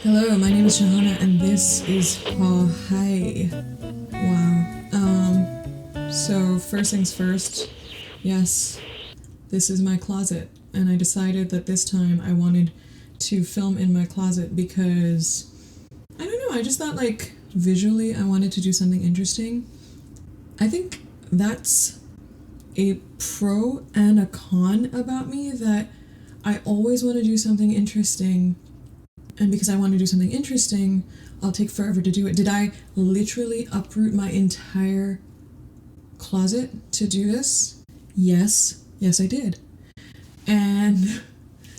Hello, my name is Shahana, and this is Haye. Wow. So first things first, yes, this is my closet, and I decided that this time I wanted to film in my closet because, I don't know, I just thought like visually I wanted to do something interesting. I think that's a pro and a con about me, that I always want to do something interesting, and because I want to do something interesting, I'll take forever to do it. Did I literally uproot my entire closet to do this? Yes, I did. And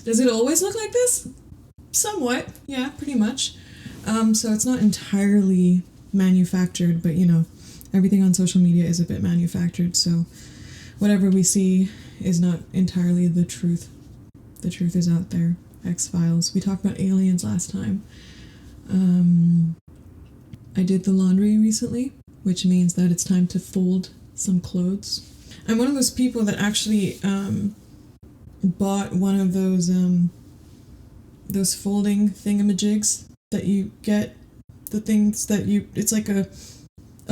does it always look like this? Somewhat, yeah, pretty much. So it's not entirely manufactured, but everything on social media is a bit manufactured, so whatever we see is not entirely the truth. The truth is out there. X-Files. We talked about aliens last time. I did the laundry recently, which means that it's time to fold some clothes. I'm one of those people that actually bought one of those folding thingamajigs that you get, the things that it's like a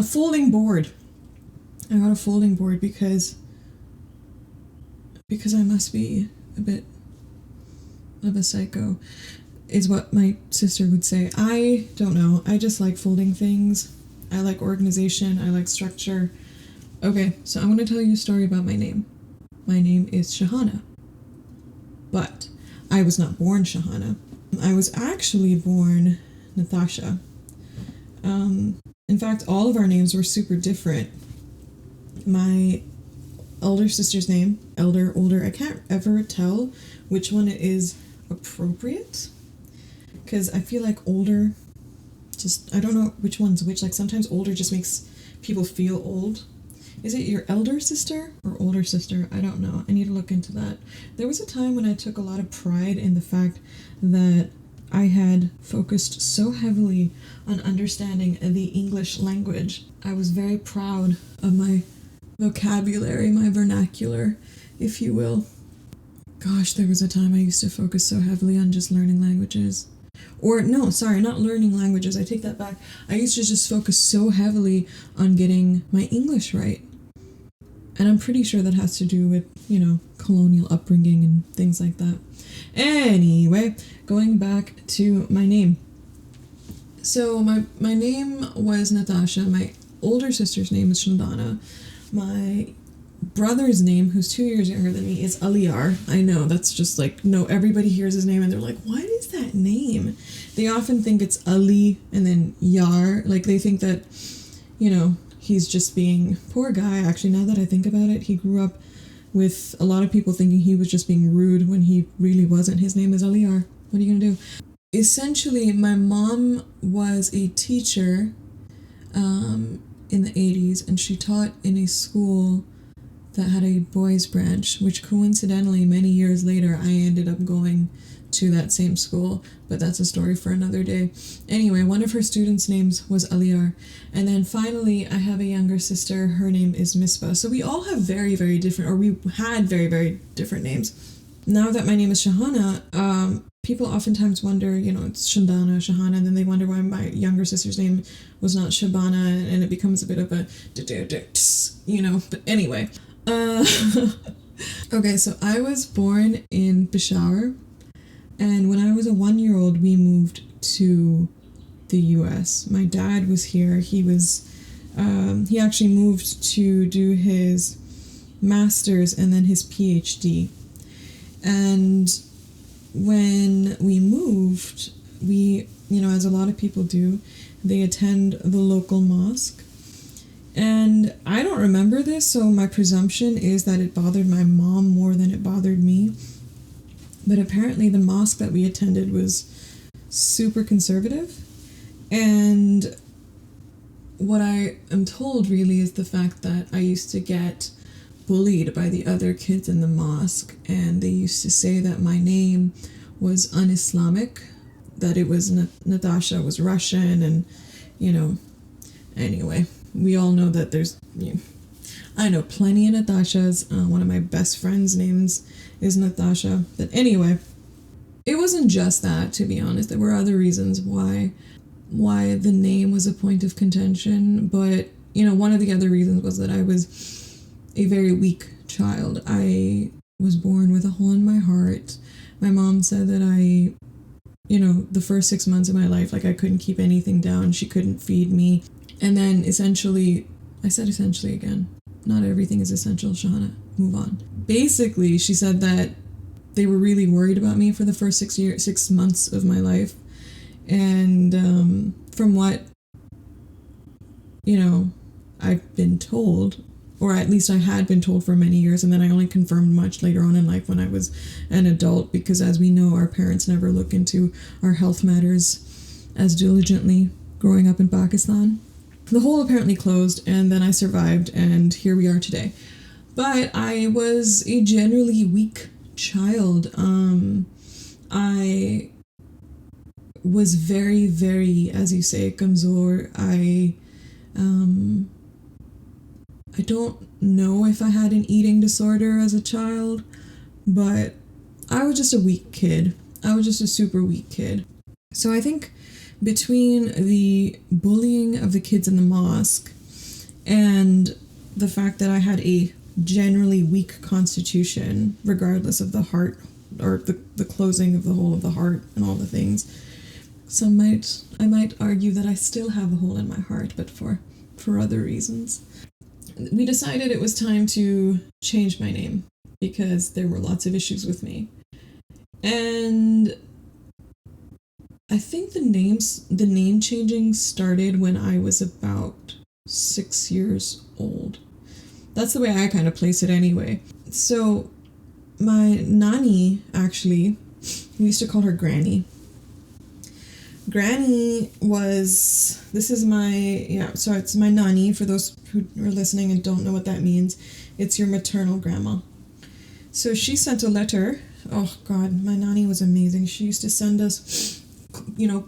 folding board. I got a folding board because I must be a bit of a psycho, is what my sister would say. I don't know. I just like folding things. I like organization. I like structure. Okay, so I'm going to tell you a story about my name. My name is Shahana. But I was not born Shahana. I was actually born Natasha. In fact, all of our names were super different. My elder sister's name, older, I can't ever tell which one it is appropriate, because I feel like older, I don't know which one's which. Like sometimes older just makes people feel old. Is it your elder sister or older sister? I don't know. I need to look into that. There was a time when I took a lot of pride in the fact that I had focused so heavily on understanding the English language. I was very proud of my vocabulary, my vernacular, if you will. Gosh, there was a time I used to focus so heavily on just learning languages. Or, no, sorry, not learning languages. I take that back. I used to just focus so heavily on getting my English right. And I'm pretty sure that has to do with, colonial upbringing and things like that. Anyway, going back to my name. So my name was Natasha. My older sister's name is Shandana. My brother's name, who's 2 years younger than me, is Aliar. I know, that's just like, no, everybody hears his name and they're like, what is that name? They often think it's Ali and then Yar. Like, they think that, he's just being, poor guy. Actually, now that I think about it, he grew up with a lot of people thinking he was just being rude when he really wasn't. His name is Aliar. What are you gonna do? Essentially, my mom was a teacher in the 80s, and she taught in a school that had a boys branch, which coincidentally many years later I ended up going to that same school, but that's a story for another day. Anyway, one of her students' names was Aliar. And then finally I have a younger sister. Her name is Misbah. So we all have very, very different, or we had very, very different names. Now that my name is Shahana, people oftentimes wonder, it's Shahana, and then they wonder why my younger sister's name was not Shabana, and it becomes a bit of a, but anyway. Okay, so I was born in Peshawar, and when I was a 1-year-old, we moved to the US. My dad was here. He actually moved to do his master's and then his PhD. And when we moved, we, as a lot of people do, they attend the local mosque. And I don't remember this, so my presumption is that it bothered my mom more than it bothered me. But apparently the mosque that we attended was super conservative. And what I am told really is the fact that I used to get bullied by the other kids in the mosque, and they used to say that my name was un-Islamic, that it was Natasha was Russian, and anyway, we all know that there's I know plenty of Natashas. One of my best friends' names is Natasha. But anyway, it wasn't just that, to be honest. There were other reasons why the name was a point of contention, but one of the other reasons was that I was a very weak child. I was born with a hole in my heart. My mom said that the first 6 months of my life, like, I couldn't keep anything down. She couldn't feed me. And then essentially, I said essentially again, not everything is essential, Shahana. Move on. Basically, she said that they were really worried about me for the first 6 months of my life. And from what, I've been told, or at least I had been told for many years, and then I only confirmed much later on in life when I was an adult, because as we know, our parents never look into our health matters as diligently growing up in Pakistan. The hole apparently closed, and then I survived, and here we are today. But I was a generally weak child. I was very, very, as you say, kamzor. I don't know if I had an eating disorder as a child, but I was just a weak kid. I was just a super weak kid. So I think between the bullying of the kids in the mosque and the fact that I had a generally weak constitution, regardless of the heart or the closing of the hole of the heart and all the things, I might argue that I still have a hole in my heart, but for other reasons. We decided it was time to change my name because there were lots of issues with me. And I think the name changing started when I was about 6 years old. That's the way I kind of place it anyway. So my nanny, actually, we used to call her Granny. Granny so it's my nanny, for those who are listening and don't know what that means. It's your maternal grandma. So she sent a letter. Oh God, my nanny was amazing. She used to send us,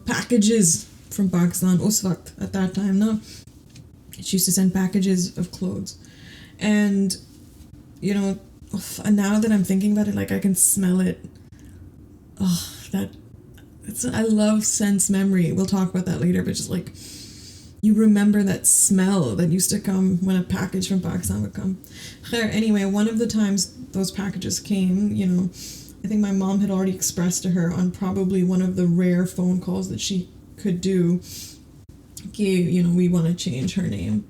packages from Pakistan, us waqt, at that time, no? She used to send packages of clothes. And, and now that I'm thinking about it, like, I can smell it. Oh, I love sense memory. We'll talk about that later, but just like, you remember that smell that used to come when a package from Pakistan would come. Anyway, one of the times those packages came, I think my mom had already expressed to her on probably one of the rare phone calls that she could do, we want to change her name.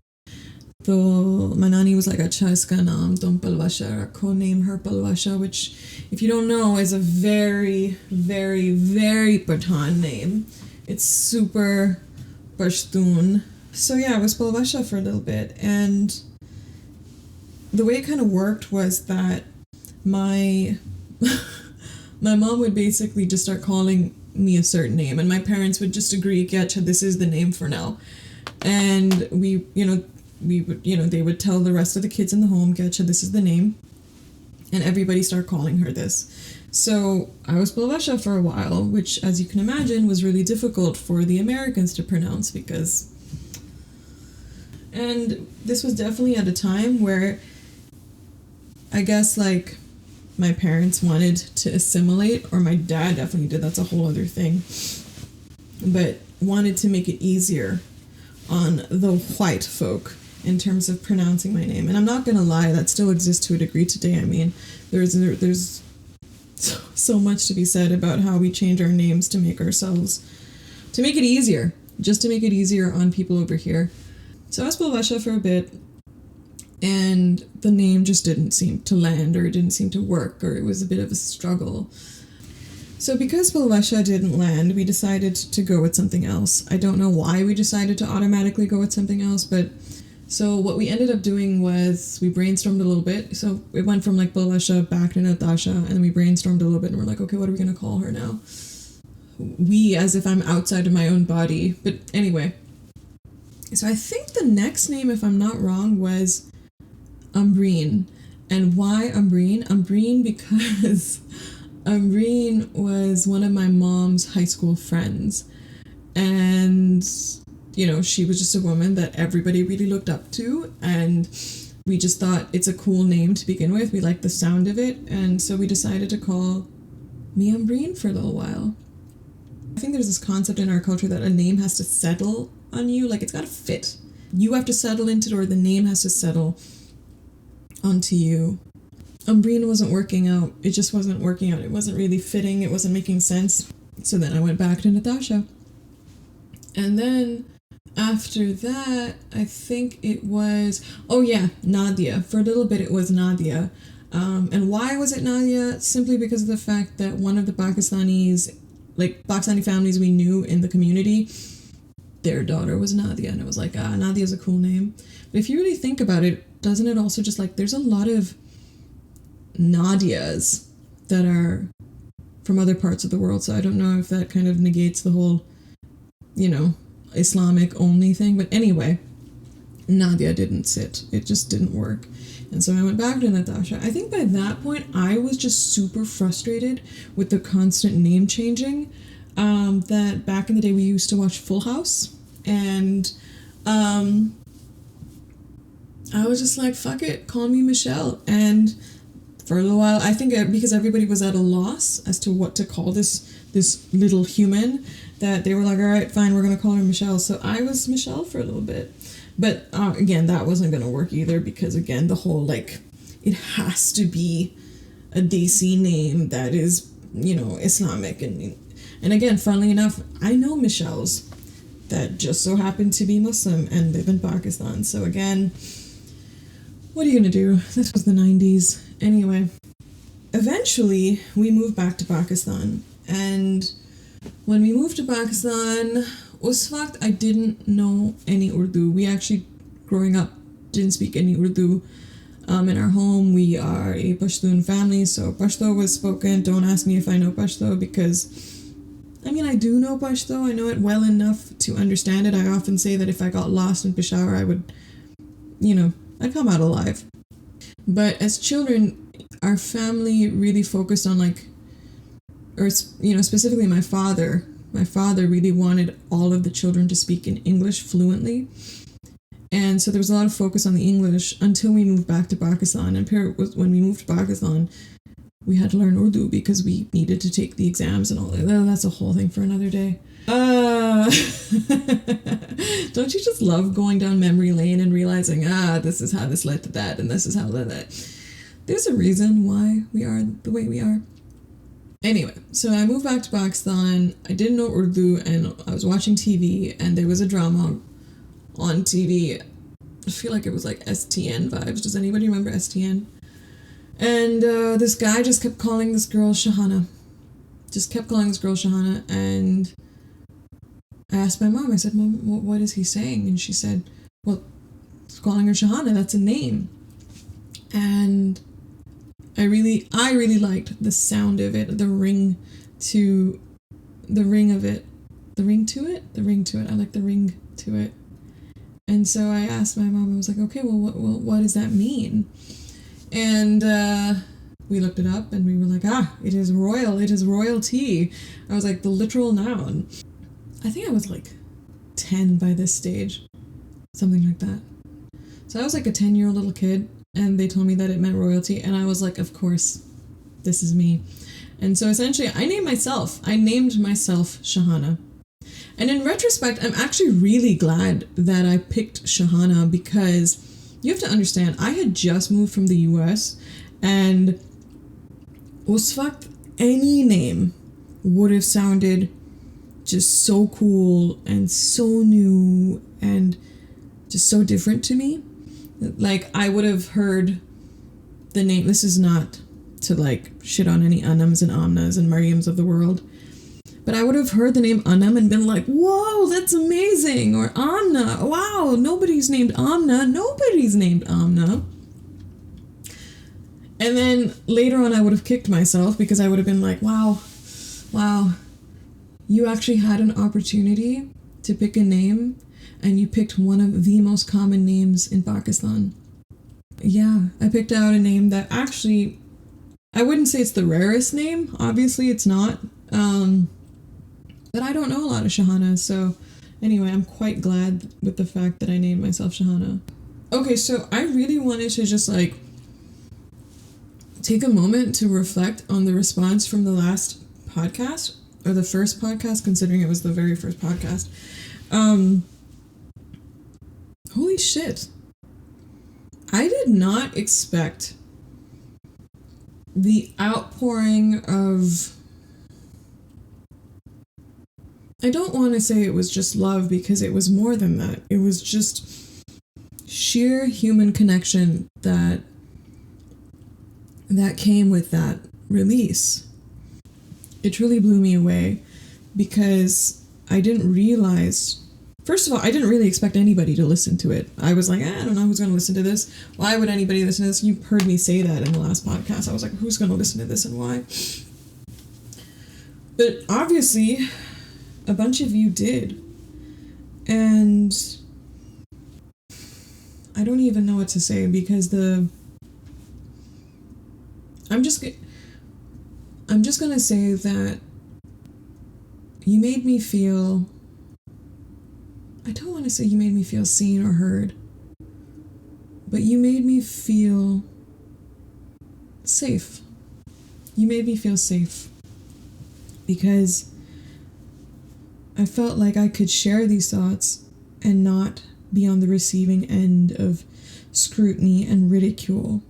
So my nanny was like, "Acha iska naam tum Palwasha rakho," name her Palwasha, which, if you don't know, is a very, very, very Pathan name. It's super Pashtun. So yeah, I was Palwasha for a little bit, and the way it kind of worked was that my mom would basically just start calling me a certain name, and my parents would just agree, "Acha, this is the name for now," and we would, they would tell the rest of the kids in the home, "Gacha, this is the name," and everybody started calling her this. So I was Palwasha for a while, which, as you can imagine, was really difficult for the Americans to pronounce and this was definitely at a time where I guess, like, my parents wanted to assimilate, or my dad definitely did, that's a whole other thing, but wanted to make it easier on the white folk in terms of pronouncing my name. And I'm not gonna lie, that still exists to a degree today. I mean, there's so much to be said about how we change our names to make it easier, just to make it easier on people over here. So I was Palwasha for a bit, and the name just didn't seem to land, or it didn't seem to work, or it was a bit of a struggle. So because Palwasha didn't land, we decided to go with something else. I don't know why we decided to automatically go with something else, but so what we ended up doing was we brainstormed a little bit. So it went from like Palwasha back to Natasha, and then we brainstormed a little bit, and we're like, okay, what are we going to call her now? We, as if I'm outside of my own body. But anyway, so I think the next name, if I'm not wrong, was Umbreen. And why Umbreen? Umbreen because Umbreen was one of my mom's high school friends. And, she was just a woman that everybody really looked up to. And we just thought it's a cool name to begin with. We liked the sound of it. And so we decided to call meandering for a little while. I think there's this concept in our culture that a name has to settle on you, like it's got to fit. You have to settle into it, or the name has to settle onto you. Umbreen wasn't working out. It just wasn't working out. It wasn't really fitting. It wasn't making sense. So then I went back to Natasha. And then after that, I think it was, Nadia. For a little bit, it was Nadia. And why was it Nadia? Simply because of the fact that one of the Pakistani families we knew in the community, their daughter was Nadia. And it was like, Nadia's a cool name. But if you really think about it, doesn't it also just like, there's a lot of Nadias that are from other parts of the world. So I don't know if that kind of negates the whole, Islamic only thing. But anyway, Nadia didn't sit. It just didn't work. And so I went back to Natasha. I think by that point, I was just super frustrated with the constant name changing. That back in the day, we used to watch Full House. And I was just like, fuck it, call me Michelle. And for a little while, I think because everybody was at a loss as to what to call this little human, that they were like, all right, fine, we're going to call her Michelle. So I was Michelle for a little bit. But again, that wasn't going to work either because, again, the whole, like, it has to be a Desi name that is, Islamic. And again, funnily enough, I know Michelles that just so happen to be Muslim and live in Pakistan. So again, what are you going to do? This was the 90s. Anyway, eventually we moved back to Pakistan. And when we moved to Pakistan, us waqt I didn't know any Urdu. We actually, growing up, didn't speak any Urdu. In our home, we are a Pashtun family, so Pashto was spoken. Don't ask me if I know Pashto because, I do know Pashto. I know it well enough to understand it. I often say that if I got lost in Peshawar, I would, I'd come out alive. But as children, our family really focused on specifically my father. My father really wanted all of the children to speak in English fluently. And so there was a lot of focus on the English until we moved back to Pakistan. And when we moved to Pakistan, we had to learn Urdu because we needed to take the exams and all that. That's a whole thing for another day. Don't you just love going down memory lane and realizing, this is how this led to that, and this is how that. There's a reason why we are the way we are. Anyway, so I moved back to Pakistan. I didn't know Urdu, and I was watching TV, and there was a drama on TV. I feel like it was like STN vibes. Does anybody remember STN? And this guy just kept calling this girl Shahana. And I asked my mom, I said, Mom, what is he saying? And she said, well, he's calling her Shahana, that's a name. And I really liked the sound of it, the ring to it. I like the ring to it. And so I asked my mom, I was like, okay, well, what does that mean? And we looked it up and we were like, it is royal, it is royalty. I was like, the literal noun. I think I was like 10 by this stage, something like that. So I was like a 10-year-old little kid, and they told me that it meant royalty, and I was like, of course, this is me. And so essentially, I named myself Shahana. And in retrospect, I'm actually really glad that I picked Shahana because you have to understand, I had just moved from the US, and us waqt, any name would have sounded just so cool and so new and just so different to me. Like, I would have heard the name, this is not to like shit on any Anams and Amnas and Mariams of the world, but I would have heard the name Anam and been like, whoa, that's amazing. Or Amna, wow, nobody's named Amna. And then later on I would have kicked myself because I would have been like, wow, you actually had an opportunity to pick a name and you picked one of the most common names in Pakistan. Yeah, I picked out a name that actually, I wouldn't say it's the rarest name. Obviously it's not. But I don't know a lot of Shahanas, so anyway, I'm quite glad with the fact that I named myself Shahana. Okay, so I really wanted to just like take a moment to reflect on the response from the last podcast, or the first podcast, considering it was the very first podcast. Holy shit. I did not expect the outpouring of... I don't want to say it was just love, because it was more than that. It was just sheer human connection that came with that release. It truly blew me away, because I didn't realize... First of all, I didn't really expect anybody to listen to it. I was like, I don't know who's going to listen to this. Why would anybody listen to this? You heard me say that in the last podcast. I was like, who's going to listen to this and why? But obviously, a bunch of you did. And I don't even know what to say, because I'm just going to say that you made me feel... I don't want to say you made me feel seen or heard, but you made me feel safe. You made me feel safe, because I felt like I could share these thoughts and not be on the receiving end of scrutiny and ridicule.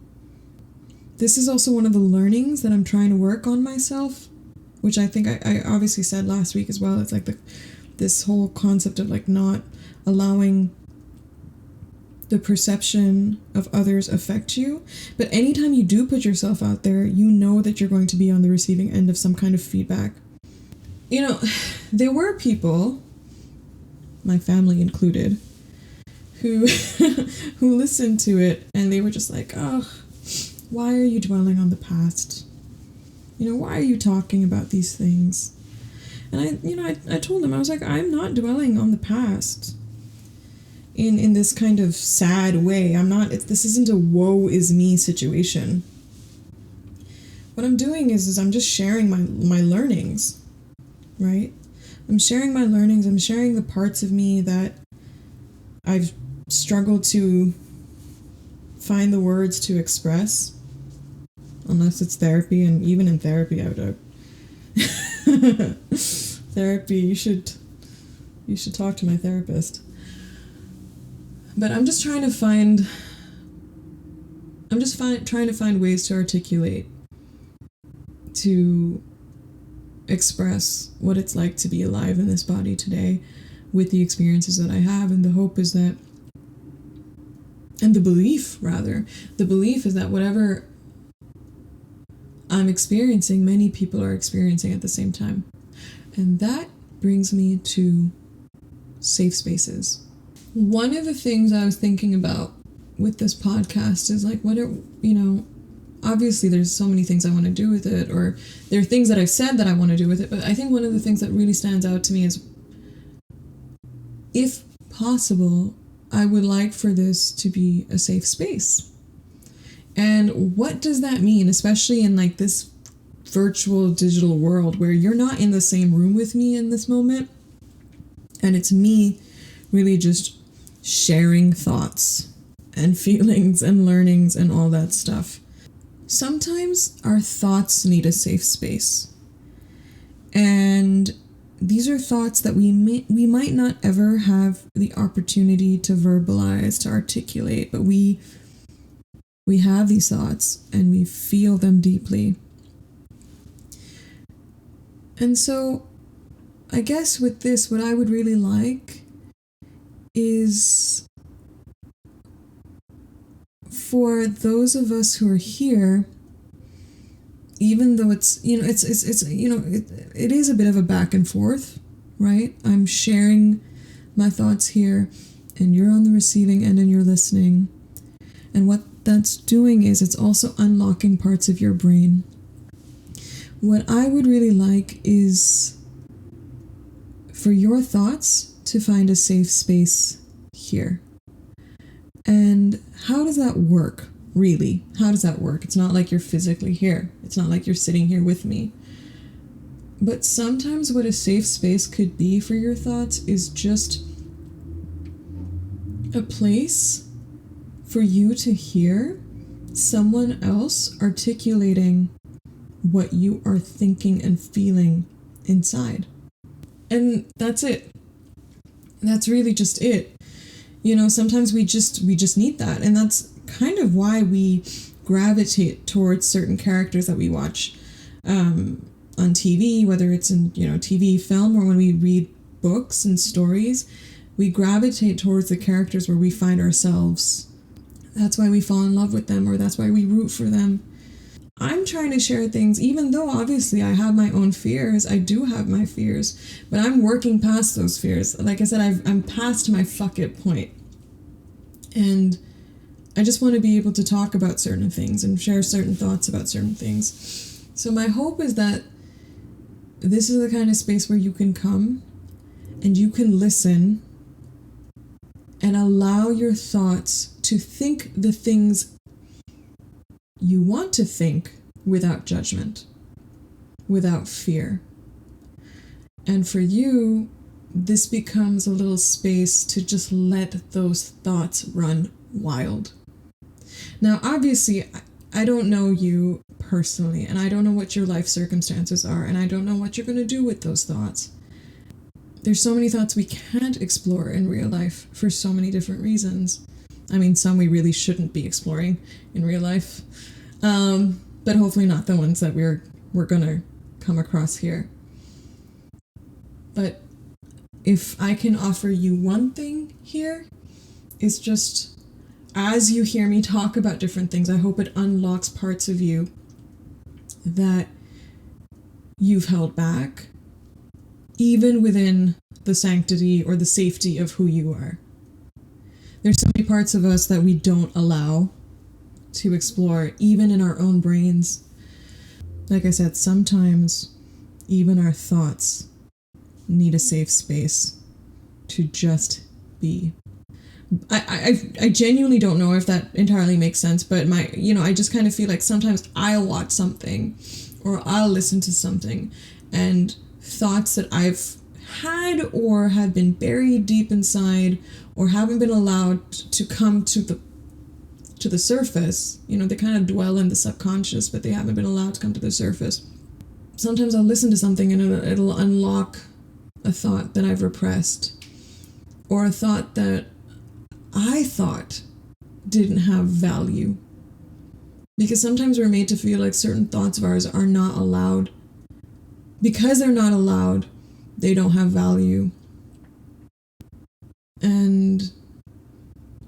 This is also one of the learnings that I'm trying to work on myself, which I think I obviously said last week as well. It's like this whole concept of like not allowing the perception of others affect you. But anytime you do put yourself out there, you know that you're going to be on the receiving end of some kind of feedback. You know, there were people, my family included, who who listened to it and they were just like, oh, why are you dwelling on the past? You know, why are you talking about these things? And I told them, I was like, I'm not dwelling on the past in this kind of sad way. This isn't a woe is me situation. What I'm doing is I'm just sharing my learnings, right? I'm sharing my learnings. I'm sharing the parts of me that I've struggled to find the words to express, unless it's therapy. And even in therapy, I would therapy, you should talk to my therapist. But I'm just trying to find ways to articulate, to express what it's like to be alive in this body today with the experiences that I have. And the hope is that, and the belief is that whatever I'm experiencing, many people are experiencing at the same time. And that brings me to safe spaces. One of the things I was thinking about with this podcast is like, obviously there's so many things I want to do with it, or there are things that I've said that I want to do with it, but I think one of the things that really stands out to me is, if possible, I would like for this to be a safe space. And what does that mean, especially in like this virtual digital world where you're not in the same room with me in this moment, and it's me really just sharing thoughts and feelings and learnings and all that stuff. Sometimes our thoughts need a safe space, and these are thoughts that we might not ever have the opportunity to verbalize, to articulate, but we have these thoughts and we feel them deeply. And so I guess with this, what I would really like is for those of us who are here, even though it is a bit of a back and forth, right? I'm sharing my thoughts here and you're on the receiving end and you're listening. And what that's doing is it's also unlocking parts of your brain. What I would really like is for your thoughts to find a safe space here. And how does that work, really? How does that work? It's not like you're physically here. It's not like you're sitting here with me. But sometimes what a safe space could be for your thoughts is just a place for you to hear someone else articulating what you are thinking and feeling inside. And that's it. That's really just it. You know, sometimes we just need that. And that's kind of why we gravitate towards certain characters that we watch on TV, whether it's in, TV, film, or when we read books and stories. We gravitate towards the characters where we find ourselves. That's why we fall in love with them, or that's why we root for them. I'm trying to share things, even though obviously I have my own fears. I do have my fears, but I'm working past those fears. Like I said, I'm past my fuck it point. And I just want to be able to talk about certain things and share certain thoughts about certain things. So my hope is that this is the kind of space where you can come and you can listen and allow your thoughts to think the things you want to think without judgment, without fear. And for you, this becomes a little space to just let those thoughts run wild. Now, obviously, I don't know you personally, and I don't know what your life circumstances are, and I don't know what you're going to do with those thoughts. There's so many thoughts we can't explore in real life for so many different reasons. I mean, some we really shouldn't be exploring in real life, but hopefully not the ones that we're going to come across here. But if I can offer you one thing here, it's just, as you hear me talk about different things, I hope it unlocks parts of you that you've held back, even within the sanctity or the safety of who you are. There's so many parts of us that we don't allow to explore, even in our own brains. Like I said, sometimes even our thoughts need a safe space to just be. I genuinely don't know if that entirely makes sense, but I just kind of feel like sometimes I'll watch something or I'll listen to something, and thoughts that I've had or have been buried deep inside or haven't been allowed to come to the surface, they kind of dwell in the subconscious, but they haven't been allowed to come to the surface. Sometimes I'll listen to something and it'll unlock a thought that I've repressed, or a thought that I thought didn't have value. Because sometimes we're made to feel like certain thoughts of ours are not allowed. Because they're not allowed, they don't have value. And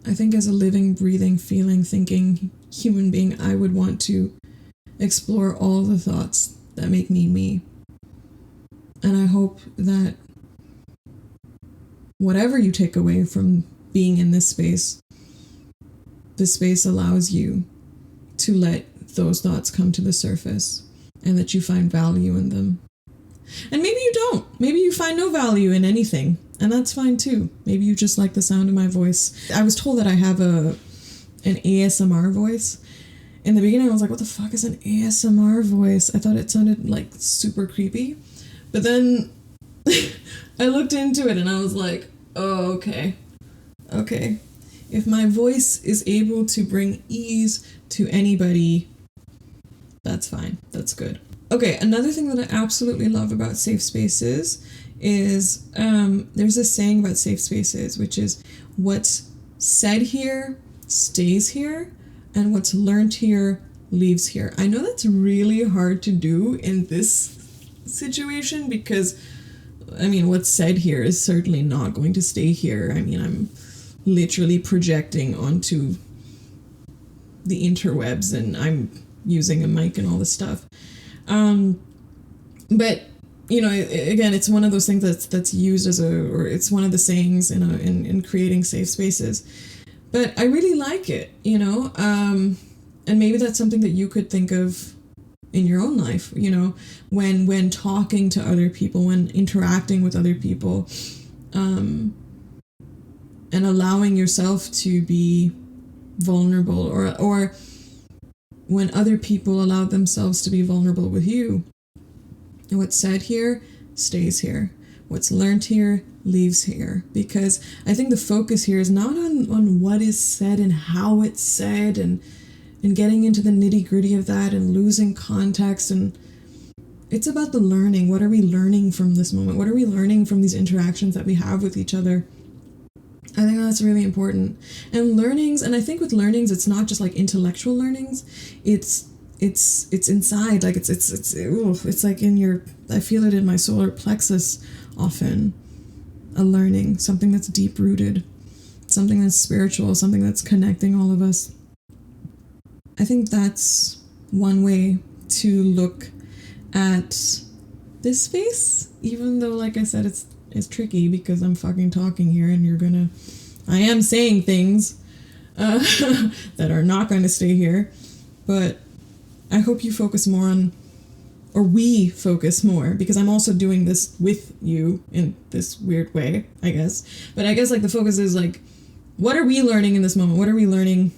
I think as a living, breathing, feeling, thinking human being, I would want to explore all the thoughts that make me me. And I hope that whatever you take away from being in this space allows you to let those thoughts come to the surface and that you find value in them. And maybe you don't. Maybe you find no value in anything, and that's fine too. Maybe you just like the sound of my voice. I was told that I have an ASMR voice. In the beginning, I was like, what the fuck is an ASMR voice? I thought it sounded like super creepy. But then I looked into it and I was like, oh, okay. Okay. If my voice is able to bring ease to anybody, that's fine. That's good. Okay, another thing that I absolutely love about safe spaces is there's a saying about safe spaces, which is what's said here stays here, and what's learned here leaves here. I know that's really hard to do in this situation because, what's said here is certainly not going to stay here. I'm literally projecting onto the interwebs and I'm using a mic and all this stuff. But again, it's one of those things that's used or it's one of the sayings in creating safe spaces. But I really like it, and maybe that's something that you could think of in your own life, when talking to other people, when interacting with other people, and allowing yourself to be vulnerable, or when other people allow themselves to be vulnerable with you. And what's said here stays here. What's learned here leaves here. Because I think the focus here is not on what is said and how it's said and getting into the nitty-gritty of that and losing context and It's about the learning. What are we learning from this moment? What are we learning from these interactions that we have with each other? I think that's really important. And learnings, and I think with learnings, it's not just like intellectual learnings. It's inside. Like it's like in your, I feel it in my solar plexus often. A learning, something that's deep rooted, something that's spiritual, something that's connecting all of us. I think that's one way to look at this space, even though, like I said, it's tricky because I'm fucking talking here and I am saying things that are not going to stay here, but I hope you focus more on, or we focus more, because I'm also doing this with you in this weird way, I guess. But I guess like the focus is like, what are we learning in this moment? What are we learning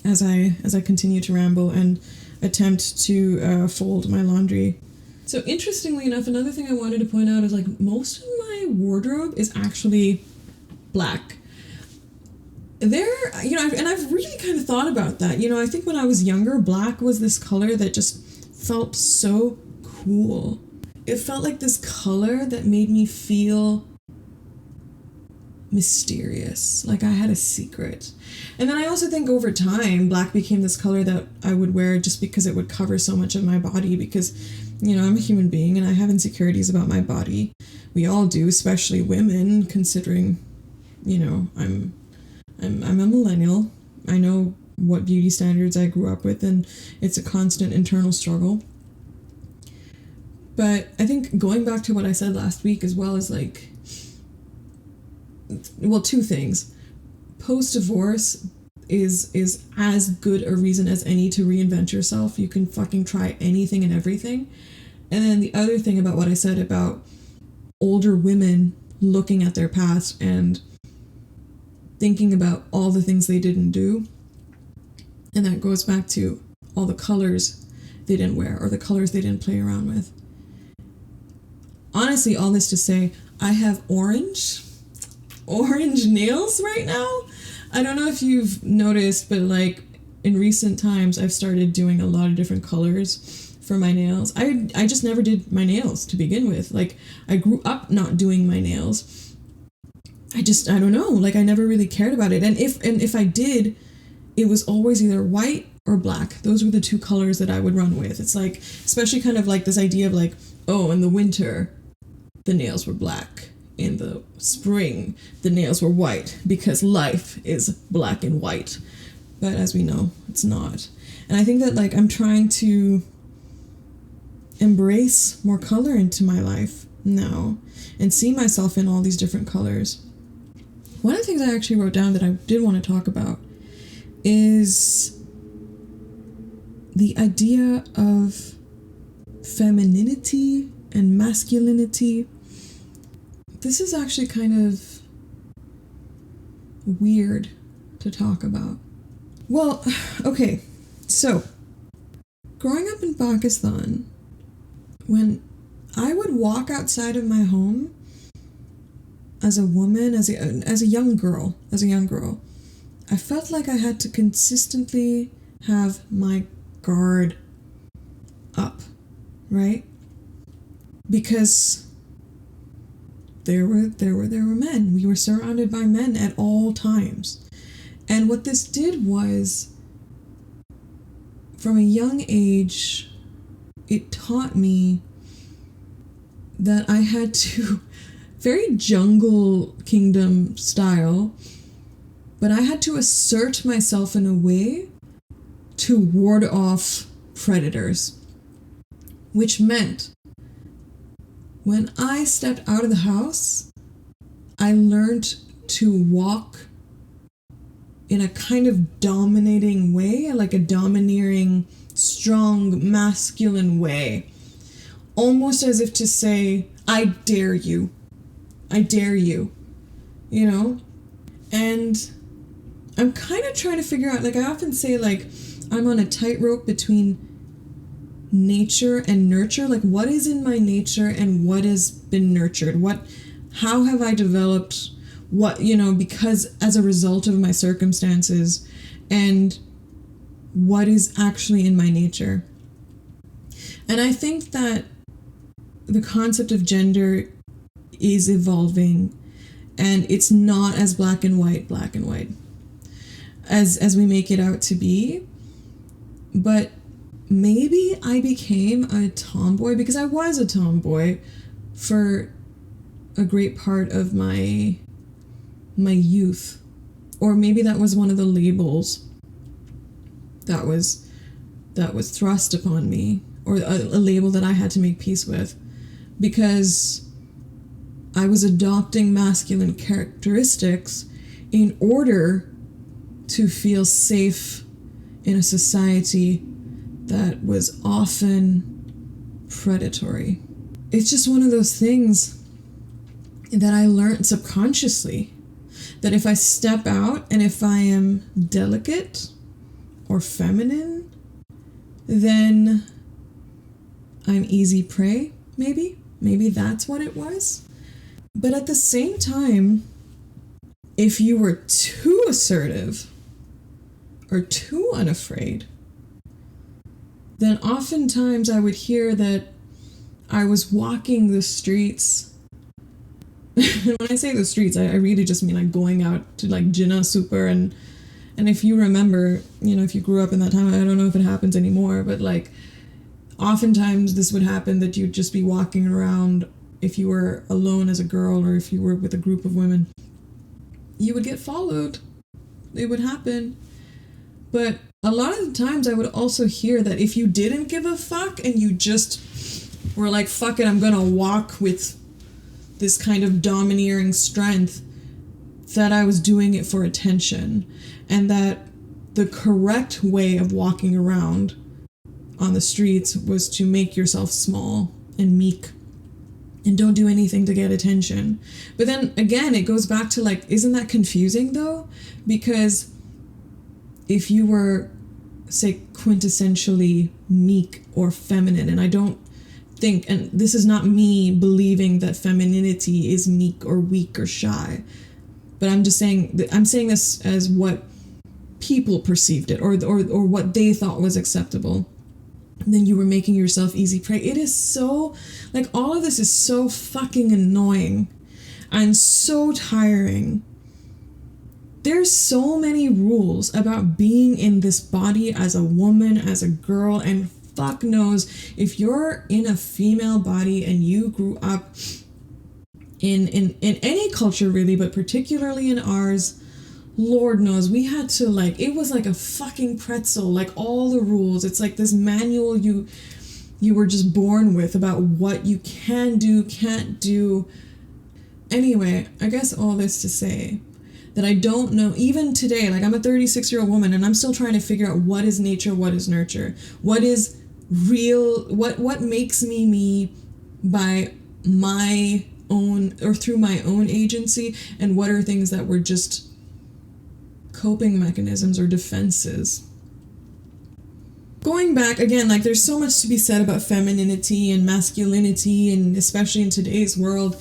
as I continue to ramble and attempt to fold my laundry? So interestingly enough, another thing I wanted to point out is like most of my wardrobe is actually black. There, you know, and I've really kind of thought about that. You know, I think when I was younger, black was this color that just felt so cool. It felt like this color that made me feel mysterious, like I had a secret. And then I also think over time, black became this color that I would wear just because it would cover so much of my body, because, you know, I'm a human being and I have insecurities about my body. We all do, especially women, considering, you know, I'm a millennial. I know what beauty standards I grew up with, and it's a constant internal struggle. But I think going back to what I said last week as well is like, well, two things. Post-divorce is as good a reason as any to reinvent yourself. You can fucking try anything and everything. And then the other thing about what I said about older women looking at their past and thinking about all the things they didn't do. And that goes back to all the colors they didn't wear or the colors they didn't play around with. Honestly, all this to say, I have orange nails right now. I don't know if you've noticed, but like in recent times, I've started doing a lot of different colors for my nails. I just never did my nails to begin with. Like I grew up not doing my nails. I don't know, like I never really cared about it. And if I did, it was always either white or black. Those were the two colors that I would run with. It's like, especially kind of like this idea of like, oh, in the winter, the nails were black. In the spring, the nails were white because life is black and white. But as we know, it's not. And I think that like I'm trying to embrace more color into my life now and see myself in all these different colors. One of the things I actually wrote down that I did want to talk about is the idea of femininity and masculinity. This is actually kind of weird to talk about. Well, okay, so growing up in Pakistan, when I would walk outside of my home as a woman, as a young girl, I felt like I had to consistently have my guard up, right? Because there were men. We were surrounded by men at all times. And what this did was, from a young age, it taught me that I had to, very jungle kingdom style, but I had to assert myself in a way to ward off predators, which meant when I stepped out of the house, I learned to walk in a kind of dominating way, like a domineering, strong, masculine way. Almost as if to say, I dare you. I dare you. You know? And I'm kind of trying to figure out, like I often say, like, I'm on a tightrope between nature and nurture. Like, what is in my nature and what has been nurtured? How have I developed what, you know, because as a result of my circumstances, and what is actually in my nature. And I think that the concept of gender is evolving, and it's not as black and white as we make it out to be. But maybe I became a tomboy because I was a tomboy for a great part of my youth. Or maybe that was one of the labels that was thrust upon me, or a label that I had to make peace with, because I was adopting masculine characteristics in order to feel safe in a society that was often predatory. It's just one of those things that I learned subconsciously, that if I step out and if I am delicate or feminine, then I'm easy prey, maybe. Maybe that's what it was. But at the same time, if you were too assertive or too unafraid, then oftentimes I would hear that I was walking the streets. When I say the streets, I really just mean like going out to like Jinnah Super, and if you remember, if you grew up in that time, I don't know if it happens anymore, but like oftentimes this would happen, that you'd just be walking around. If you were alone as a girl, or if you were with a group of women, you would get followed. It would happen. But a lot of the times I would also hear that if you didn't give a fuck and you just were like, fuck it, I'm gonna walk with this kind of domineering strength, that I was doing it for attention, and that the correct way of walking around on the streets was to make yourself small and meek and don't do anything to get attention. But then again, it goes back to like, isn't that confusing though? Because if you were, say, quintessentially meek or feminine, and I don't think, and this is not me believing that femininity is meek or weak or shy, but I'm just saying, I'm saying this as what people perceived it, or what they thought was acceptable, then you were making yourself easy prey. It is so, like, all of this is so fucking annoying and so tiring. There's so many rules about being in this body as a woman, as a girl, and fuck knows, if you're in a female body and you grew up in any culture really, but particularly in ours, Lord knows, we had to, like, it was like a fucking pretzel, like all the rules. It's like this manual you were just born with about what you can do, can't do. Anyway, I guess all this to say that I don't know, even today, like I'm a 36-year-old woman and I'm still trying to figure out what is nature, what is nurture, what is real, what makes me by my own, or through my own agency, and what are things that were just coping mechanisms or defenses. Going back again, like there's so much to be said about femininity and masculinity, and especially in today's world,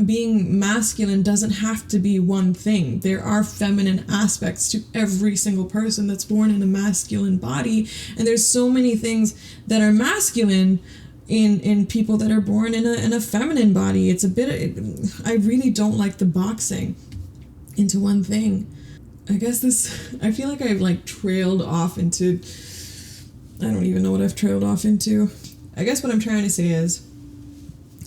being masculine doesn't have to be one thing. There are feminine aspects to every single person that's born in a masculine body, and there's so many things that are masculine in people that are born in a feminine body. It's a bit, I really don't like the boxing into one thing. I guess I feel like I've like trailed off into, I don't even know what I've trailed off into. I guess what I'm trying to say is,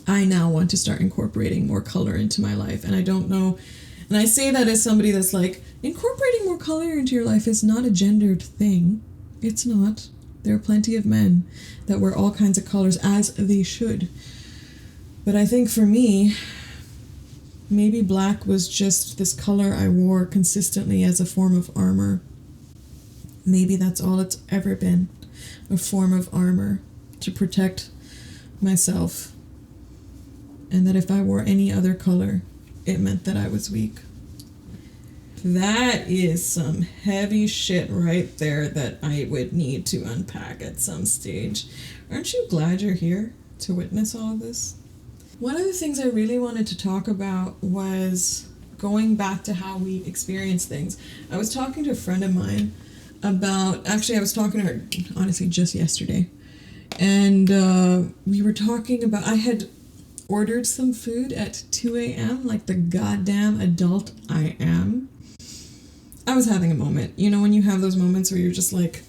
I now want to start incorporating more color into my life, and I don't know, and I say that as somebody that's like, incorporating more color into your life is not a gendered thing. It's not. There are plenty of men that wear all kinds of colors, as they should. But I think for me, maybe black was just this color I wore consistently as a form of armor. Maybe that's all it's ever been, a form of armor to protect myself. And that if I wore any other color, it meant that I was weak. That is some heavy shit right there that I would need to unpack at some stage. Aren't you glad you're here to witness all of this? One of the things I really wanted to talk about was going back to how we experience things. I was talking to a friend of mine about, actually I was talking to her honestly just yesterday, and we were talking about, I had ordered some food at 2 a.m. like the goddamn adult I am. I was having a moment. You know when you have those moments where you're just like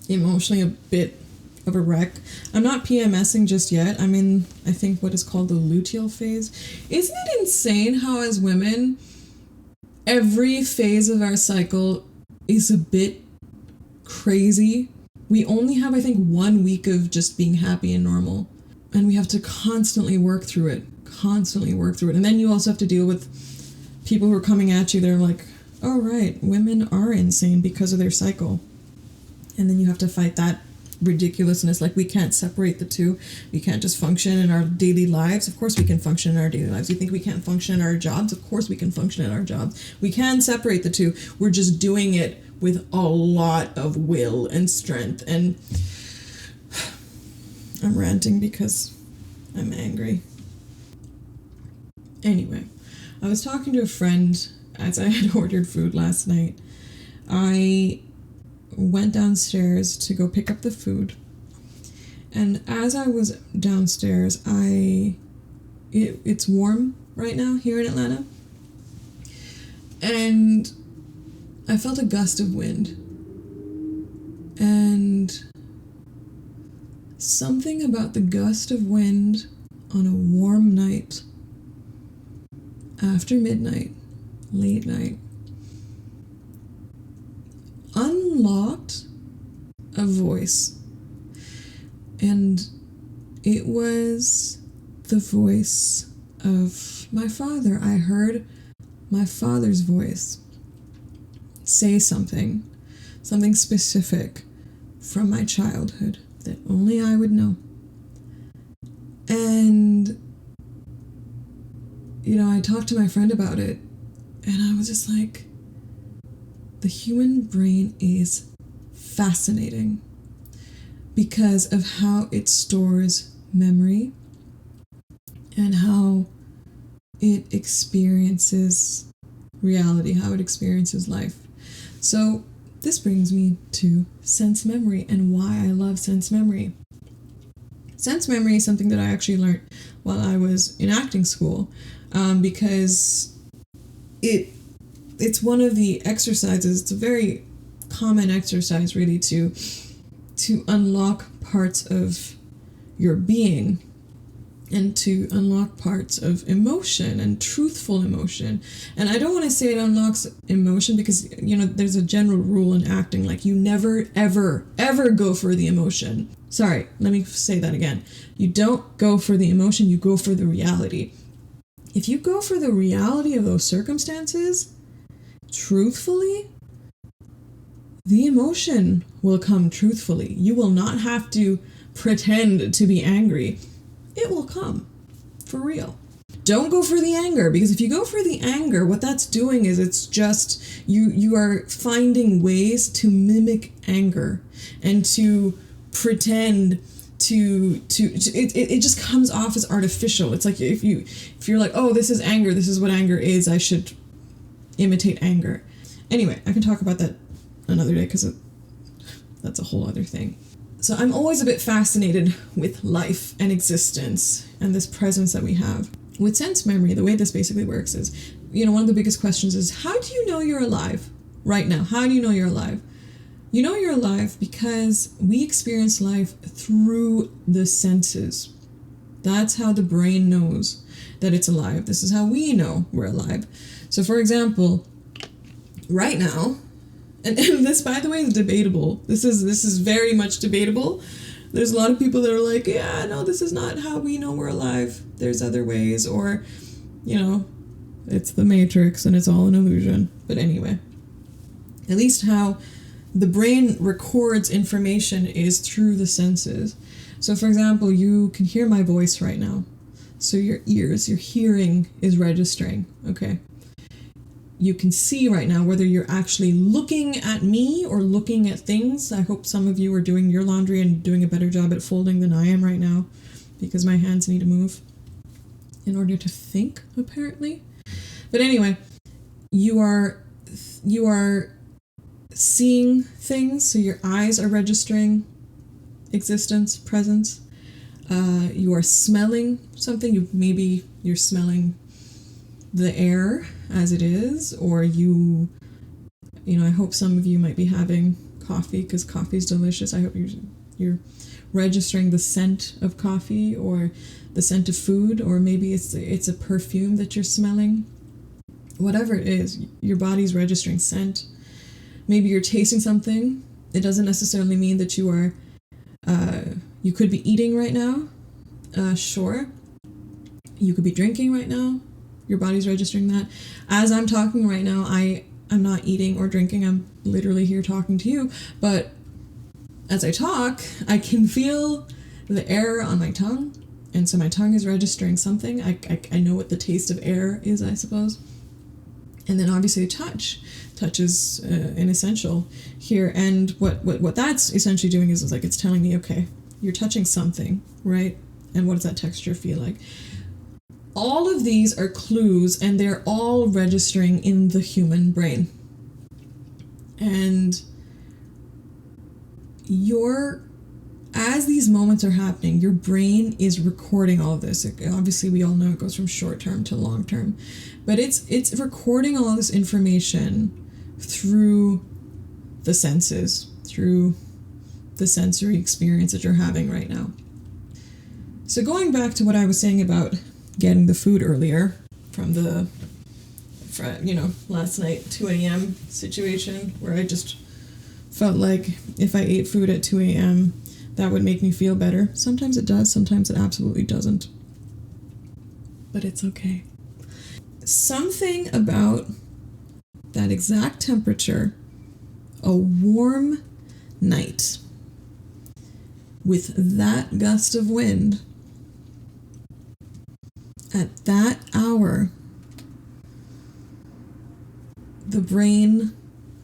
emotionally a bit of a wreck? I'm not PMSing just yet. I'm in, I think, what is called the luteal phase. Isn't it insane how as women, every phase of our cycle is a bit crazy? We only have, I think, 1 week of just being happy and normal. And we have to constantly work through it. And then you also have to deal with people who are coming at you. They're like, oh, right, women are insane because of their cycle. And then you have to fight that ridiculousness. Like, we can't separate the two. We can't just function in our daily lives. Of course we can function in our daily lives. You think we can't function in our jobs? Of course we can function in our jobs. We can separate the two. We're just doing it with a lot of will and strength. And I'm ranting because I'm angry. Anyway, I was talking to a friend as I had ordered food last night. I went downstairs to go pick up the food. And as I was downstairs, it's warm right now here in Atlanta. And I felt a gust of wind. And something about the gust of wind on a warm night, after midnight, late night, unlocked a voice. And it was the voice of my father. I heard my father's voice say something specific from my childhood that only I would know. And, you know, I talked to my friend about it, and I was just like, the human brain is fascinating because of how it stores memory and how it experiences reality, how it experiences life. So this brings me to sense memory and why I love sense memory. Sense memory is something that I actually learned while I was in acting school, because it's one of the exercises. It's a very common exercise, really, to unlock parts of your being and to unlock parts of emotion and truthful emotion. And I don't want to say it unlocks emotion because, you know, there's a general rule in acting, like you never, ever, ever go for the emotion. Sorry, let me say that again. You don't go for the emotion, you go for the reality. If you go for the reality of those circumstances, truthfully, the emotion will come truthfully. You will not have to pretend to be angry. It will come, for real. Don't go for the anger, because if you go for the anger, what that's doing is it's just, you are finding ways to mimic anger and to pretend to it just comes off as artificial. It's like if you're like, oh, this is anger, this is what anger is, I should imitate anger. Anyway, I can talk about that another day because that's a whole other thing. So I'm always a bit fascinated with life and existence and this presence that we have. With sense memory, the way this basically works is, you know, one of the biggest questions is, how do you know you're alive right now? How do you know you're alive? You know you're alive because we experience life through the senses. That's how the brain knows that it's alive. This is how we know we're alive. So for example, right now, and this, by the way, is debatable. This is very much debatable. There's a lot of people that are like, yeah, no, this is not how we know we're alive. There's other ways, or, you know, it's the Matrix and it's all an illusion. But anyway, at least how the brain records information is through the senses. So for example, you can hear my voice right now. So your ears, your hearing is registering, okay? You can see right now whether you're actually looking at me or looking at things. I hope some of you are doing your laundry and doing a better job at folding than I am right now, because my hands need to move in order to think, apparently. But anyway, you are seeing things, so your eyes are registering existence, presence. You are smelling something. Maybe you're smelling the air as it is, or I hope some of you might be having coffee because coffee is delicious. I hope you're registering the scent of coffee or the scent of food, or maybe it's a perfume that you're smelling. Whatever it is, your body's registering scent. Maybe you're tasting something. It doesn't necessarily mean that you are, you could be eating right now. Sure. You could be drinking right now. Your body's registering that. As I'm talking right now, I'm not eating or drinking. I'm literally here talking to you. But as I talk, I can feel the air on my tongue. And so my tongue is registering something. I know what the taste of air is, I suppose. And then obviously touch. Touch is an essential here. And what that's essentially doing is like it's telling me, okay, you're touching something, right? And what does that texture feel like? All of these are clues, and they're all registering in the human brain. And as these moments are happening, your brain is recording all of this. Obviously, we all know it goes from short term to long term, but it's recording all this information through the senses, through the sensory experience that you're having right now. So going back to what I was saying about getting the food earlier from last night 2 a.m. situation where I just felt like if I ate food at 2 a.m. that would make me feel better. Sometimes it does, sometimes it absolutely doesn't. But it's okay. Something about that exact temperature, a warm night with that gust of wind at that hour, the brain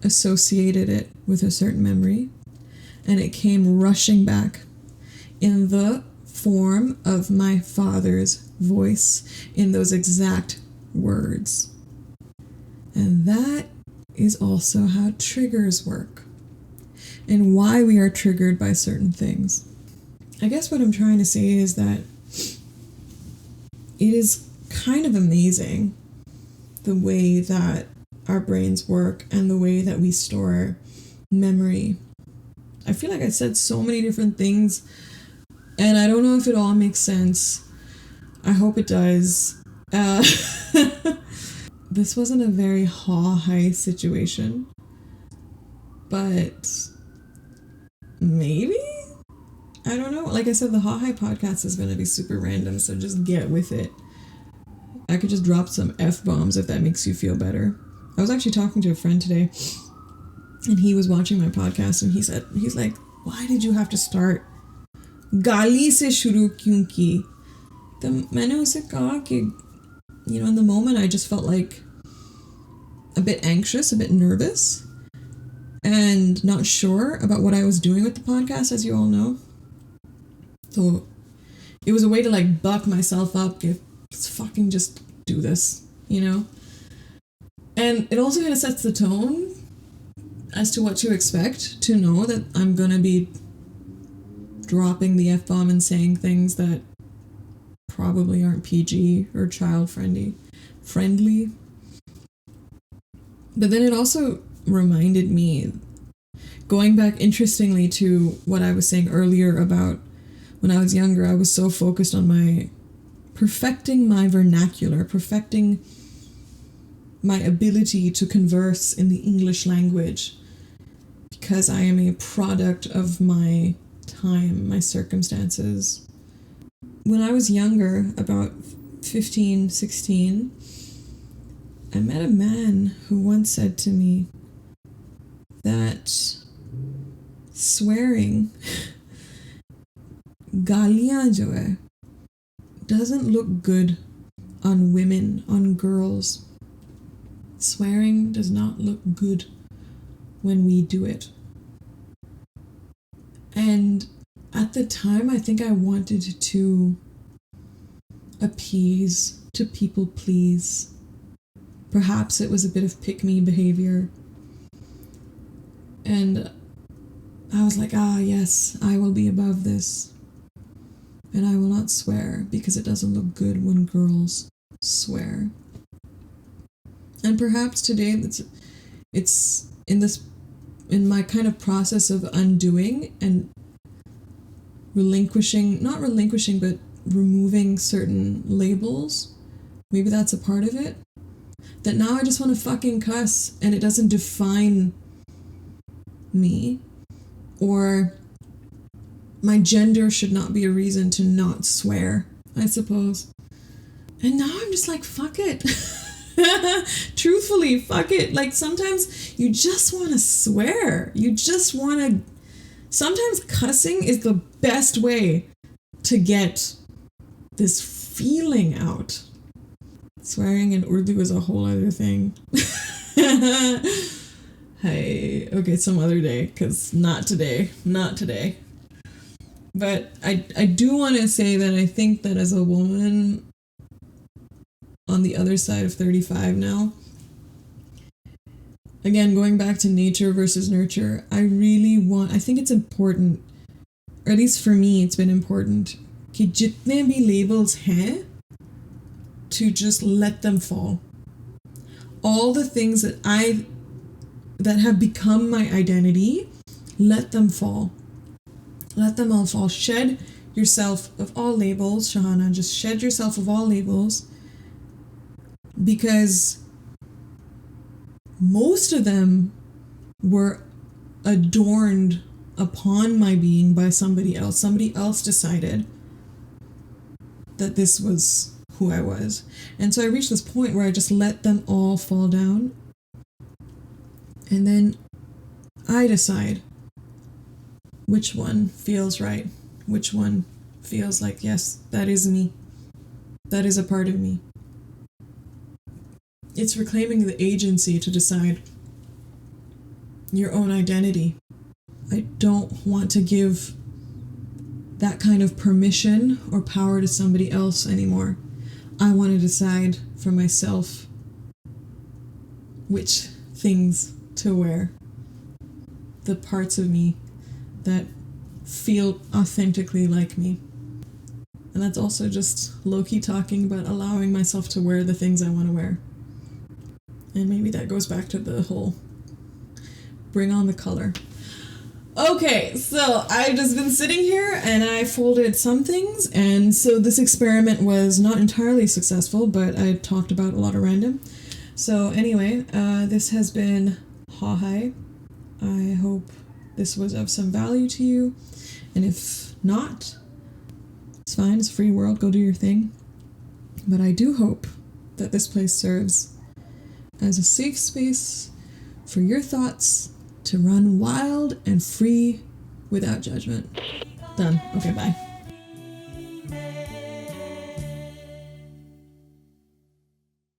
associated it with a certain memory, and it came rushing back in the form of my father's voice in those exact words. And that is also how triggers work and why we are triggered by certain things. I guess what I'm trying to say is that it is kind of amazing the way that our brains work and the way that we store memory. I feel like I said so many different things, and I don't know if it all makes sense. I hope it does. This wasn't a very Haye situation, but maybe? I don't know. Like I said, the Haye podcast is going to be super random, so just get with it. I could just drop some F-bombs if that makes you feel better. I was actually talking to a friend today, and he was watching my podcast, and he's like, why did you have to start? Gali se shuru kyun ki? तो मैंने उसे कहा कि, in the moment I just felt like a bit anxious, a bit nervous, and not sure about what I was doing with the podcast, as you all know. So it was a way to like buck myself up, let's fucking just do this, And it also kind of sets the tone as to what to expect, to know that I'm gonna be dropping the F-bomb and saying things that probably aren't PG or child friendly. But then it also reminded me, going back interestingly to what I was saying earlier about when I was younger, I was so focused on perfecting my vernacular, perfecting my ability to converse in the English language, because I am a product of my time, my circumstances. When I was younger, about 15, 16, I met a man who once said to me that swearing, galiyan jo hai, doesn't look good on women, on girls. Swearing does not look good when we do it. And at the time, I think I wanted to appease, to people please. Perhaps it was a bit of pick-me behavior. And I was like, ah, yes, I will be above this. And I will not swear because it doesn't look good when girls swear. And perhaps today it's in my kind of process of undoing and not relinquishing, but removing certain labels. Maybe that's a part of it. That now I just want to fucking cuss and it doesn't define me. Or my gender should not be a reason to not swear, I suppose. And now I'm just like, fuck it. Truthfully, fuck it. Like, sometimes you just want to swear. Sometimes cussing is the best way to get this feeling out. Swearing in Urdu is a whole other thing. Hey, okay, some other day, because not today. But I do want to say that I think that as a woman on the other side of 35 now, again, going back to nature versus nurture, I think it's important, or at least for me, it's been important, कि जितने भी labels हैं, to just let them fall. All the things that have become my identity, let them fall. Let them all fall. Shed yourself of all labels, Shahana. Just shed yourself of all labels. Because most of them were adorned upon my being by somebody else. Somebody else decided that this was who I was. And so I reached this point where I just let them all fall down. And then I decide which one feels right, which one feels like, yes, that is me. That is a part of me. It's reclaiming the agency to decide your own identity. I don't want to give that kind of permission or power to somebody else anymore. I want to decide for myself which things to wear. The parts of me that feel authentically like me. And that's also just low-key talking about allowing myself to wear the things I want to wear. And maybe that goes back to the whole bring on the color. Okay, so I've just been sitting here and I folded some things, and so this experiment was not entirely successful, but I talked about a lot of random. So anyway, this has been Haye. I hope this was of some value to you, and if not, it's fine, it's a free world, go do your thing. But I do hope that this place serves as a safe space for your thoughts to run wild and free without judgment. Done. Okay, bye.